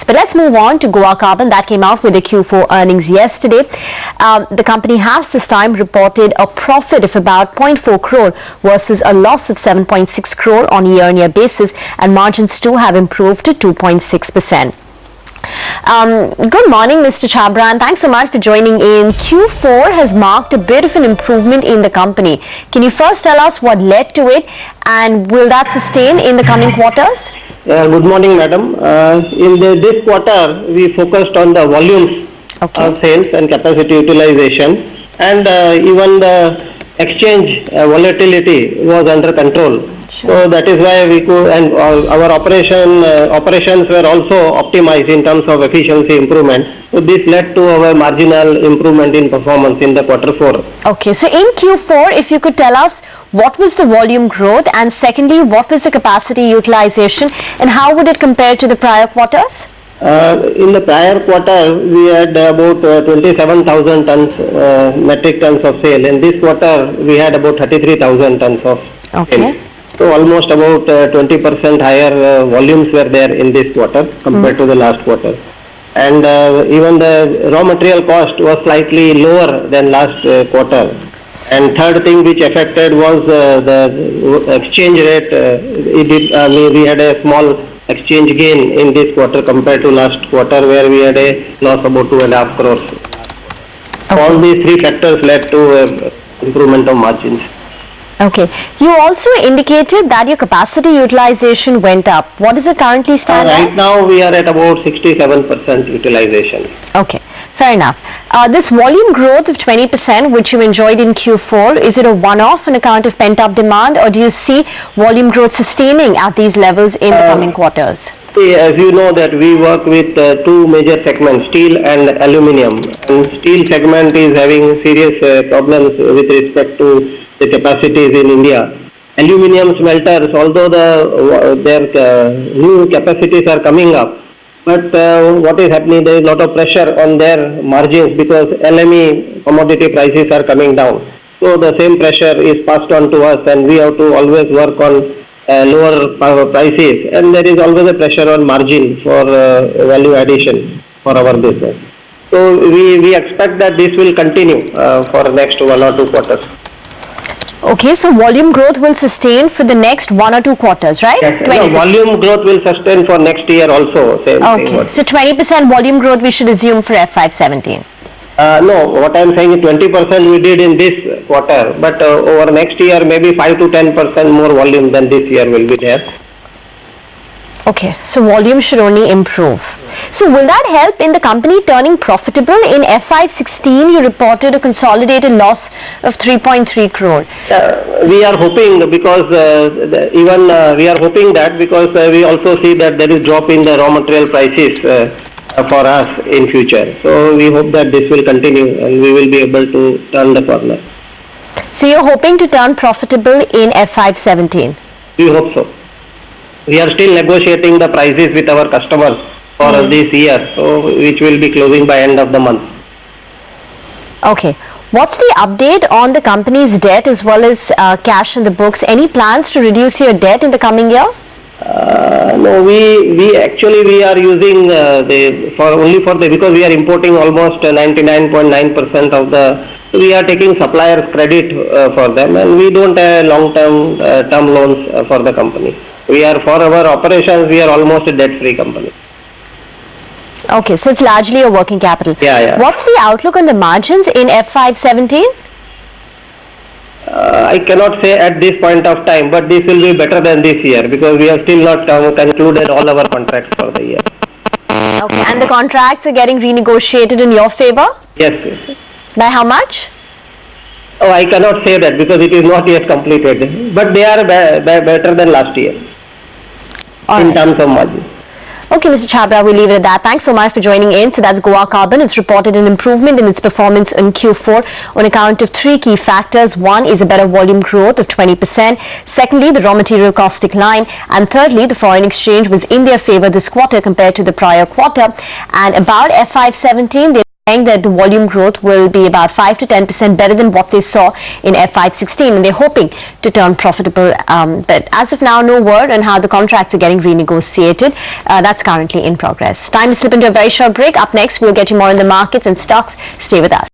But let's move on to Goa Carbon. That came out with the Q4 earnings yesterday. The company has this time reported a profit of about 0.4 crore versus a loss of 7.6 crore on a year-on-year basis, and margins too have improved to 2.6%. Good morning, Mr. Chhabra, and thanks so much for joining in. Q4 has marked a bit of an improvement in the company. Can you first tell us what led to it, and will that sustain in the coming quarters? Good morning, madam. In this quarter, we focused on the volumes of sales and capacity utilization, and even the exchange volatility was under control. Sure. So that is why we could, and our operations were also optimized in terms of efficiency improvement. So this led to our marginal improvement in performance in the quarter 4. Okay, so in Q4, if you could tell us what was the volume growth, and secondly, what was the capacity utilization, and how would it compare to the prior quarters? In the prior quarter, we had about 27,000 tons, metric tons of sale. In this quarter, we had about 33,000 tons of sale. So almost about 20% higher volumes were there in this quarter compared to the last quarter. And even the raw material cost was slightly lower than last quarter. And third thing which affected was the exchange rate. We had a small exchange gain in this quarter compared to last quarter, where we had a loss about 2.5 crores. All these three factors led to improvement of margins. Okay. You also indicated that your capacity utilization went up. What does it currently stand at? Right now we are at about 67% utilization. Okay. Fair enough. This volume growth of 20% which you enjoyed in Q4, is it a one-off on account of pent-up demand, or do you see volume growth sustaining at these levels in the coming quarters? As you know that we work with two major segments, steel and aluminium. And steel segment is having serious problems with respect to the capacities in India. Aluminium smelters, although their new capacities are coming up, but what is happening, there is a lot of pressure on their margins because LME commodity prices are coming down. So the same pressure is passed on to us, and we have to always work on lower prices, and there is always a pressure on margin for value addition for our business. So we expect that this will continue for next 1 or 2 quarters. Okay, so volume growth will sustain for the next 1 or 2 quarters, right? Yes, no, volume growth will sustain for next year also. Okay, so 20% volume growth we should assume for FY17. No, what I am saying is 20% we did in this quarter, but over next year maybe 5 to 10% more volume than this year will be there. Okay, so volume should only improve. So will that help in the company turning profitable? In FY16, you reported a consolidated loss of 3.3 crore. We are hoping, because we are hoping that because we also see that there is drop in the raw material prices for us in future. So we hope that this will continue and we will be able to turn the corner. So you're hoping to turn profitable in FY17? We hope so. We are still negotiating the prices with our customers for this year, so which will be closing by end of the month. Okay. What's the update on the company's debt as well as cash in the books? Any plans to reduce your debt in the coming year? No, we are using because we are importing almost 99.9% of the. We are taking suppliers credit for them, and we don't have long-term term loans for the company. We are, for our operations, we are almost a debt-free company. Okay, so it's largely a working capital. Yeah. What's the outlook on the margins in FY17? I cannot say at this point of time, but this will be better than this year because we have still not concluded all our contracts for the year. Okay, and the contracts are getting renegotiated in your favor? Yes. By how much? Oh, I cannot say that because it is not yet completed, but they are better than last year in terms of margin. Okay, Mr. Chhabra, we'll leave it at that. Thanks so much for joining in. So that's Goa Carbon. It's reported an improvement in its performance in Q4 on account of 3 key factors. One is a better volume growth of 20%. Secondly, the raw material cost decline. And thirdly, the foreign exchange was in their favor this quarter compared to the prior quarter. And about FY17, they saying that the volume growth will be about 5 to 10% better than what they saw in FY16, and they're hoping to turn profitable. But as of now, no word on how the contracts are getting renegotiated. That's currently in progress. Time to slip into a very short break. Up next, we'll get you more on the markets and stocks. Stay with us.